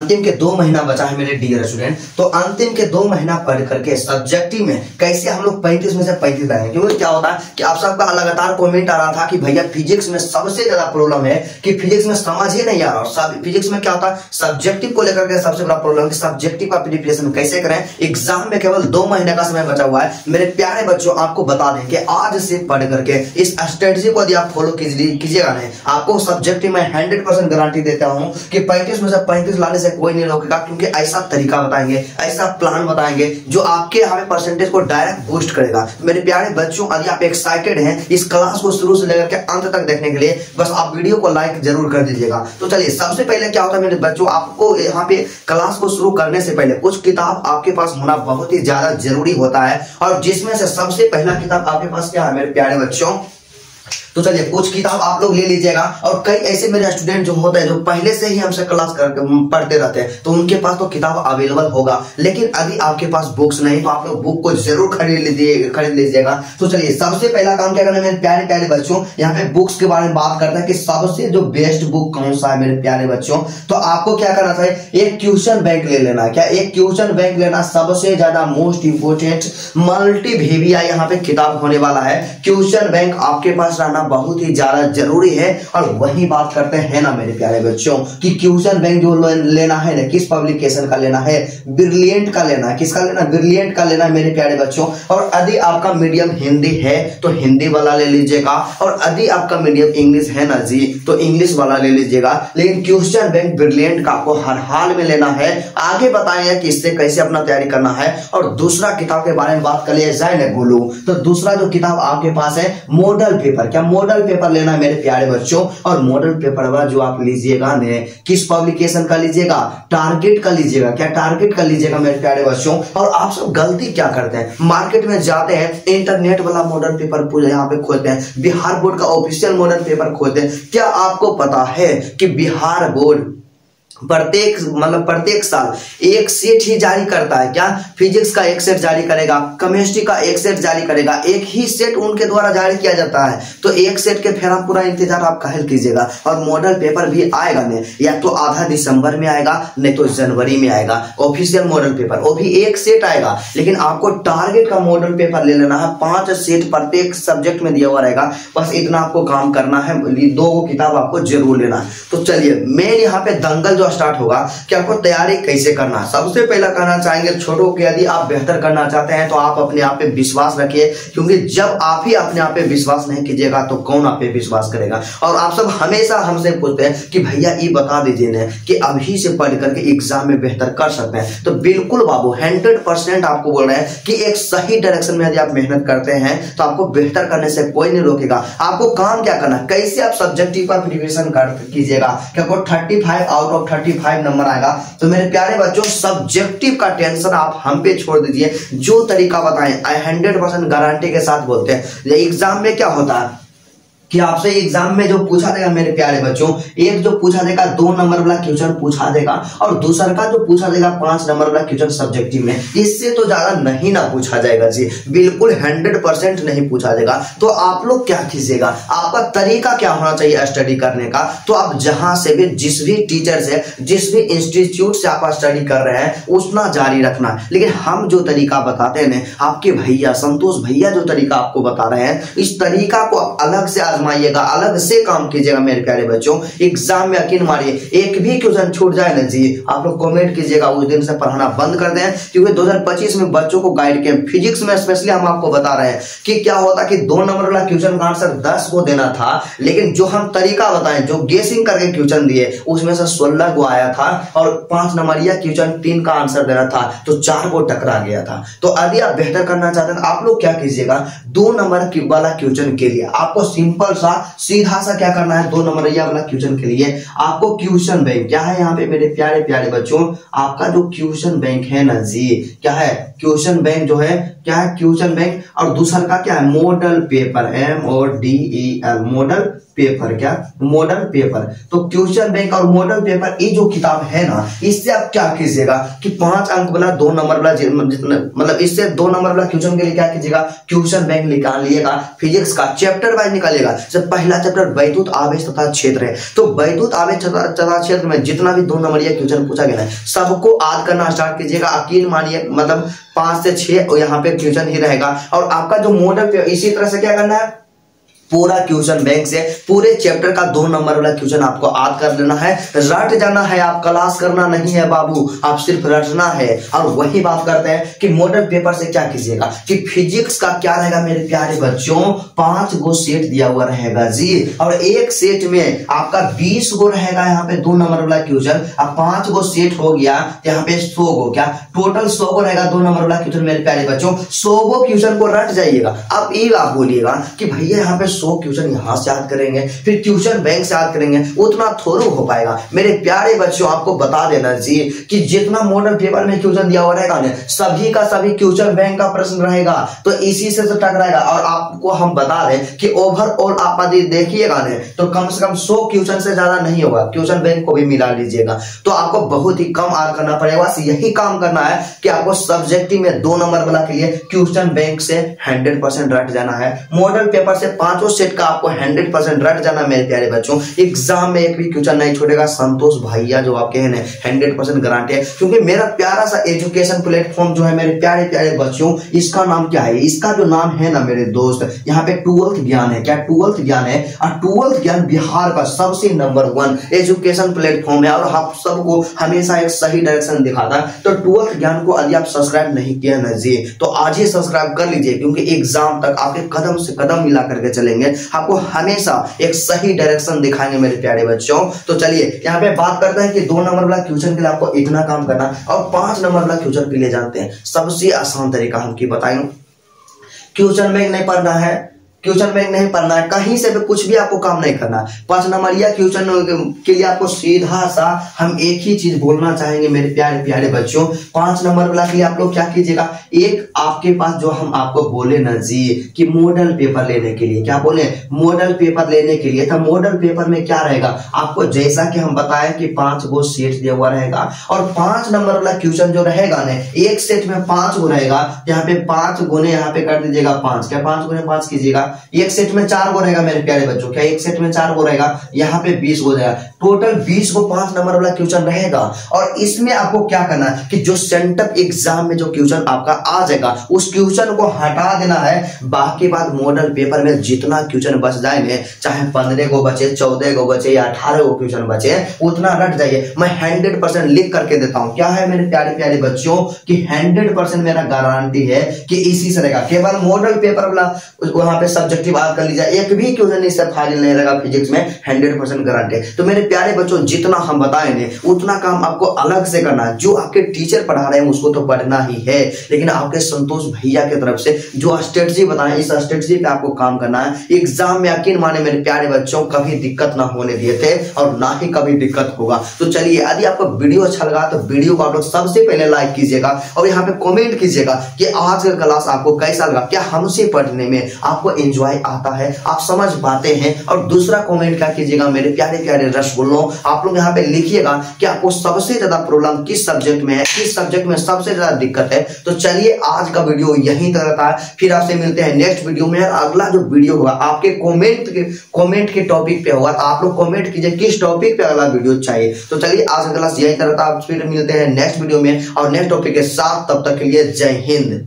अंतिम के 2 महीना बचा है मेरे डियर स्टूडेंट। तो अंतिम के 2 महीना पढ़ करके सब्जेक्टिव में कैसे हम लोग 35 में से 35 लाएंगे। क्योंकि क्या होता है कि आप सबका लगातार कमेंट आ रहा था कि भैया फिजिक्स में सबसे ज्यादा प्रॉब्लम है कि फिजिक्स में समझ ही नहीं आ रहा। और फिजिक्स में क्या होता है, सब्जेक्टिव को लेकर के सबसे बड़ा प्रॉब्लम कि सब्जेक्टिव का प्रिपरेशन कैसे करें। एग्जाम में केवल 2 महीने का समय बचा हुआ है। मेरे प्यारे बच्चों, आपको बता दें कि आज से पढ़ करके इस स्ट्रेटजी को यदि आप फॉलो कीजिएगा नहीं, आपको सब्जेक्टिव में 100% गारंटी देता हूं कि 35 में से 35 लाने से कोई नहीं रोकेगा। क्योंकि ऐसा तरीका बताएंगे, ऐसा प्लान बताएंगे जो आपके यहाँ पे परसेंटेज को डायरेक्ट बूस्ट करेगा। मेरे प्यारे बच्चों, यदि आप एक्साइटेड हैं इस क्लास को शुरू से लेकर के अंत तक देखने के लिए, बस आप वीडियो को लाइक जरूर कर दीजिएगा। तो चलिए, सबसे पहले क्या होता है मेरे बच्चों, आपको यहाँ पे क्लास को शुरू करने से पहले कुछ किताब आपके पास होना बहुत ही ज्यादा जरूरी होता है। और जिसमें से सबसे पहला किताब आपके पास क्या है मेरे प्यारे बच्चों, तो चलिए कुछ किताब आप लोग ले लीजिएगा। और कई ऐसे मेरे स्टूडेंट जो होते हैं जो पहले से ही हमसे क्लास करके पढ़ते रहते हैं, तो उनके पास तो किताब अवेलेबल होगा। लेकिन यदि आपके पास बुक्स नहीं तो आप लोग बुक को जरूर खरीद लीजिएगा। तो चलिए, सबसे पहला काम क्या करना है मेरे प्यारे प्यारे बच्चों, यहाँ पे बुक्स के बारे में बात करते हैं कि सबसे जो बेस्ट बुक कौन सा है मेरे प्यारे बच्चों। तो आपको क्या करना था, एक क्वेश्चन बैंक ले लेना है। क्या एक क्वेश्चन बैंक लेना, सबसे ज्यादा मोस्ट इंपोर्टेंट मल्टी भेविया यहाँ पे किताब होने वाला है। क्वेश्चन बैंक आपके पास रहना बहुत ही ज्यादा जरूरी है। और वही बात करते हैं ना मेरे प्यारे बच्चों कि क्वेश्चन बैंक जो लेना है ना, किस पब्लिकेशन का लेना है, ब्रिलियंट का लेना है। किसका लेना, ब्रिलियंट का लेना है मेरे प्यारे बच्चों। और यदि आपका मीडियम हिंदी है तो हिंदी वाला ले लीजिएगा, और यदि आपका मीडियम इंग्लिश है ना जी तो इंग्लिश वाला ले लीजिएगा। लेकिन क्वेश्चन बैंक ब्रिलियंट का आपको हर हाल में लेना है। आगे बताएंगे कि इससे कैसे अपना तैयारी करना है। और दूसरा किताब के बारे में बात कर लिया जाए ना गोलू, तो दूसरा जो किताब आपके पास है मॉडल पेपर। क्या मॉडल पेपर लेना है मेरे प्यारे बच्चों। और मॉडल पेपर जो आप लीजिएगा ने, किस पब्लिकेशन का लीजिएगा, टारगेट का लीजिएगा। क्या टारगेट का लीजिएगा मेरे प्यारे बच्चों। और आप सब गलती क्या करते हैं, मार्केट में जाते हैं इंटरनेट वाला मॉडल पेपर यहाँ पे खोलते हैं, बिहार बोर्ड का ऑफिशियल मॉडल पेपर खोलते हैं। क्या आपको पता है कि बिहार बोर्ड प्रत्येक साल एक सेट ही जारी करता है। क्या फिजिक्स का एक सेट जारी करेगा, केमिस्ट्री का एक सेट जारी करेगा, एक ही सेट उनके द्वारा जारी किया जाता है। तो एक सेट के फिर पूरा इंतजार आप काहे कीजिएगा। और मॉडल पेपर भी आएगा नहीं, या तो आधा दिसंबर में आएगा नहीं तो जनवरी में आएगा ऑफिशियल मॉडल पेपर, वो भी एक सेट आएगा। लेकिन आपको टारगेट का मॉडल पेपर ले लेना है, 5 सेट प्रत्येक सब्जेक्ट में दिया हुआ रहेगा। बस इतना आपको काम करना है, 2 किताब आपको जरूर लेना है। तो चलिए, मेन यहाँ पे दंगल जो स्टार्ट होगा कि आपको तैयारी कैसे करना है। सबसे पहला कहना चाहेंगे छोटों के, यदि आप बेहतर करना चाहते हैं तो आप अपने आप पे विश्वास रखिए। क्योंकि जब आप ही अपने आप पे विश्वास नहीं कीजिएगा तो कौन आप पे विश्वास करेगा। और आप सब हमेशा हमसे पूछते हैं कि भैया ये बता दीजिए ना कि अभी से पढ़ करके एग्जाम में बेहतर कर सकते हैं। तो बिल्कुल बाबू, 100% आपको बोल रहे हैं कि एक सही डायरेक्शन में यदि आप मेहनत करते हैं तो आपको बेहतर करने से कोई नहीं रोकेगा। आपको काम क्या करना है, कैसे आप सब्जेक्टिव का प्रिपरेशन कीजिएगा। क्या 35 आउट ऑफ 35 नंबर आएगा। तो मेरे प्यारे बच्चों, सब्जेक्टिव का टेंशन आप हम पे छोड़ दीजिए। जो तरीका बताएं 100% गारंटी के साथ बोलते हैं। एग्जाम में क्या होता है कि आपसे एग्जाम में जो पूछा देगा मेरे प्यारे बच्चों, एक जो पूछा देगा 2 नंबर वाला क्वेश्चन पूछा देगा, और दूसरा का जो पूछा देगा 5 नंबर वाला क्वेश्चन सब्जेक्टिव में, इससे तो ज्यादा नहीं ना पूछा जाएगा जी, बिल्कुल 100% नहीं पूछा जाएगा। तो आप लोग क्या कीजिएगा, आपका तरीका क्या होना चाहिए स्टडी करने का। तो आप जहां से भी, जिस भी टीचर से, जिस भी इंस्टीट्यूट से आप स्टडी कर रहे हैं उतना जारी रखना। लेकिन हम जो तरीका बताते हैं, आपके भैया संतोष भैया जो तरीका आपको बता रहे हैं, इस तरीका को आप अलग से आजमाइएगा, अलग से काम कीजिएगा मेरे प्यारे बच्चों। एग्जाम में यकीन मारिए, एक भी क्वेश्चन छूट जाए ना जी, आप लोग कमेंट कीजिएगा, उस दिन से पढ़ाना बंद कर दें। क्योंकि 2025 में बच्चों को गाइड किया, फिजिक्स में स्पेशली हम आपको बता रहे हैं कि क्या होता कि 2 नंबर वाला क्वेश्चन का आंसर 10 को देना था। लेकिन जो हम तरीका बताएं, जो गेसिंग करके क्वेश्चन दिए, उसमें से 16 को आया था। और 5 नंबरिया क्वेश्चन 3 का आंसर देना था तो 4 को टकरा गया था। तो यदि आप बेहतर करना चाहते हैं, आप लोग क्या कीजिएगा, 2 नंबर वाला क्वेश्चन के लिए आपको सिंपल सीधा सा क्या करना है, 2 नंबर वाला क्वेश्चन के लिए आपको क्वेश्चन बैंक क्या है यहाँ पे मेरे प्यारे प्यारे बच्चों, आपका जो क्वेश्चन बैंक है ना जी, क्या है क्वेश्चन बैंक जो है, क्या है क्वेश्चन बैंक। और दूसरा का क्या है, model paper, MODEL model paper, क्या मॉडल पेपर। तो क्वेश्चन बैंक और मॉडल पेपर ये जो किताब है ना, इससे आप क्या कीजिएगा कि 5 अंक वाला 2 नंबर वाला मतलब इससे 2 नंबर वाला क्वेश्चन के लिए क्या कीजिएगा, क्वेश्चन बैंक निकालिएगा। फिजिक्स का चैप्टर वाइज निकालिएगा। जब पहला चैप्टर वैद्युत आवेश तथा क्षेत्र है, तो वैद्युत आवेश तथा क्षेत्र में जितना भी 2 नंबर क्वेश्चन पूछा गया है सबको याद करना स्टार्ट कीजिएगा। यकीन मानिए मतलब 5 से 6 यहाँ पे क्वेश्चन ही रहेगा। और आपका जो मॉडल इसी तरह से क्या करना है, पूरा क्वेश्चन बैंक से पूरे चैप्टर का 2 नंबर वाला क्वेश्चन आपको याद कर लेना है, रट जाना है। आप क्लास करना नहीं है बाबू, आप सिर्फ रटना है। और वही बात करते हैं कि मॉडल पेपर से क्या कीजिएगा कि फिजिक्स का क्या रहेगा मेरे प्यारे बच्चों, 5 गो सेट दिया हुआ रहेगा जी। और एक सेट में आपका 20 गो रहेगा यहाँ पे 2 नंबर वाला क्वेश्चन। अब 5 गो सेट हो गया, यहाँ पे 100 गो, क्या टोटल 100 गो रहेगा 2 नंबर वाला क्वेश्चन मेरे प्यारे बच्चों। 100 गो क्वेश्चन को रट जाइएगा। अब ये आप बोलिएगा कि भैया यहाँ पे 100 क्वेश्चन यहां से याद करेंगे फिर ट्यूशन बैंक से याद करेंगे, उतना थोड़ा हो पाएगा मेरे प्यारे बच्चों। आपको बता देना जी कि जितना मॉडल पेपर में क्वेश्चन दिया हुआ रहेगा ना, सभी का सभी क्वेश्चन बैंक का प्रश्न रहेगा, तो इसी से तो टकराएगा। और आपको हम बता दें कि ओवरऑल आप देखिएगा ना तो कम से कम 100 क्वेश्चन से ज्यादा नहीं होगा, क्वेश्चन बैंक को भी मिला लीजिएगा तो आपको बहुत ही कम याद करना पड़ेगा। बस यही काम करना है कि आपको सब्जेक्टिव में 2 नंबर वाला के लिए क्वेश्चन बैंक से 100% रट जाना है। मॉडल पेपर से 5 सेट का आपको 100% रट जाना मेरे प्यारे बच्चों। एग्जाम में एक भी क्वेश्चन नहीं छोड़ेगा। संतोष भैया जो आपके हैं 100% गारंटी है, क्योंकि मेरा प्यारा सा एजुकेशन प्लेटफॉर्म जो है मेरे प्यारे प्यारे बच्चों, इसका नाम क्या है, इसका जो नाम है ना मेरे दोस्त, यहाँ पे 12th ज्ञान है। क्या 12th ज्ञान है? और 12th ज्ञान बिहार का सबसे नंबर 1 एजुकेशन प्लेटफॉर्म है और आप सबको हमेशा एक सही डायरेक्शन दिखाता है। तो 12th ज्ञान को यदि आप सब्सक्राइब नहीं किया ना जी, तो आज ही सब्सक्राइब कर लीजिए, क्योंकि एग्जाम तक आपके कदम से कदम मिला करके चलेंगे, आपको हमेशा एक सही डायरेक्शन दिखाएंगे मेरे प्यारे बच्चों। तो चलिए यहाँ पे बात करते हैं कि 2 नंबर वाला क्वेश्चन के लिए आपको इतना काम करना, और 5 नंबर वाला क्वेश्चन के लिए जानते हैं सबसे आसान तरीका हम की बताएं। क्वेश्चन बैंक नहीं पढ़ना है, क्वेश्चन बैंक नहीं पढ़ना है, कहीं से भी कुछ भी आपको काम नहीं करना। 5 नंबर या क्वेश्चन के लिए आपको सीधा सा हम एक ही चीज बोलना चाहेंगे मेरे प्यारे प्यारे बच्चों। 5 नंबर वाला के लिए आप लोग क्या कीजिएगा, एक आपके पास जो हम आपको बोले ना जी कि मॉडल पेपर लेने के लिए, क्या बोले, मॉडल पेपर लेने के लिए। तो मॉडल पेपर में क्या रहेगा आपको, जैसा कि हम बताएं कि 5 गो सेट दिया हुआ रहेगा, और 5 नंबर वाला क्वेश्चन जो रहेगा ना, एक सेट में 5 गो रहेगा। यहाँ पे 5 गुने यहाँ पे कर दीजिएगा 5, क्या 5 गुने 5 कीजिएगा। एक सेट में 4 गो रहेगा मेरे प्यारे बच्चों, क्या एक सेट में 4 गो रहेगा, यहाँ पे 20 गो रहेगा। टोटल 20 गो 5 नंबर वाला क्वेश्चन रहेगा। और इसमें आपको क्या करना है कि जो सेंटर एग्जाम में जो क्वेश्चन आपका आ जाएगा उस क्वेश्चन को हटा देना है। बाकी बात मॉडल पेपर में जितना क्वेश्चन बच जाएंगे, चाहे 15 गो बचे, 14 गो बचे या 18 गो क्वेश्चन बचे, उतना रट जाइए। मैं 100% लिख करके देता हूं। क्या है मेरे प्यारे प्यारे बच्चों कि 100% मेरा गारंटी है कि इसी से रहेगा। केवल मॉडल पेपर वाला वहां पे सब्जेक्टिव याद कर लीजिए, एक भी क्वेश्चन इससे फाइनल नहीं रहेगा फिजिक्स में, 100% गारंटी है। तो मेरे प्यारे बच्चों जितना हम बताएंगे उतना काम आपको अलग से करना है। जो आपके टीचर पढ़ा रहे हैं उसको तो पढ़ना ही है, लेकिन आपके संतोष भैया की तरफ से जो स्ट्रेटजी बताएं इस स्ट्रेटजी पे आपको काम करना है। एग्जाम में यकीन माने मेरे प्यारे बच्चों कभी दिक्कत ना होने दिए थे और ना ही कभी दिक्कत होगा। तो चलिए, यदि आपको वीडियो अच्छा लगा तो वीडियो को आप लोग सबसे पहले लाइक कीजिएगा और यहाँ पे कमेंट कीजिएगा कि आज का क्लास आपको कैसा लगा, क्या हमसे पढ़ने में आपको एंजॉय आता है, आप समझ पाते हैं। और दूसरा कमेंट क्या कीजिएगा मेरे प्यारे प्यारे रसगुल्लों, आप लोग यहाँ पे लिखिएगा कि आपको सबसे ज्यादा प्रॉब्लम किस सब्जेक्ट में है, किस सब्जेक्ट में सबसे ज्यादा दिक्कत है। तो चलिए आज का वीडियो यहीं तक रहता है, फिर आपसे मिलते हैं नेक्स्ट वीडियो में। अगला जो वीडियो होगा आपके कमेंट के टॉपिक पे होगा, आप लोग कमेंट कीजिए किस टॉपिक पे अगला वीडियो चाहिए। तो चलिए आज का क्लास यहीं तक रहता है, फिर मिलते हैं नेक्स्ट वीडियो में और नेक्स्ट टॉपिक के साथ। तब तक के लिए जय हिंद।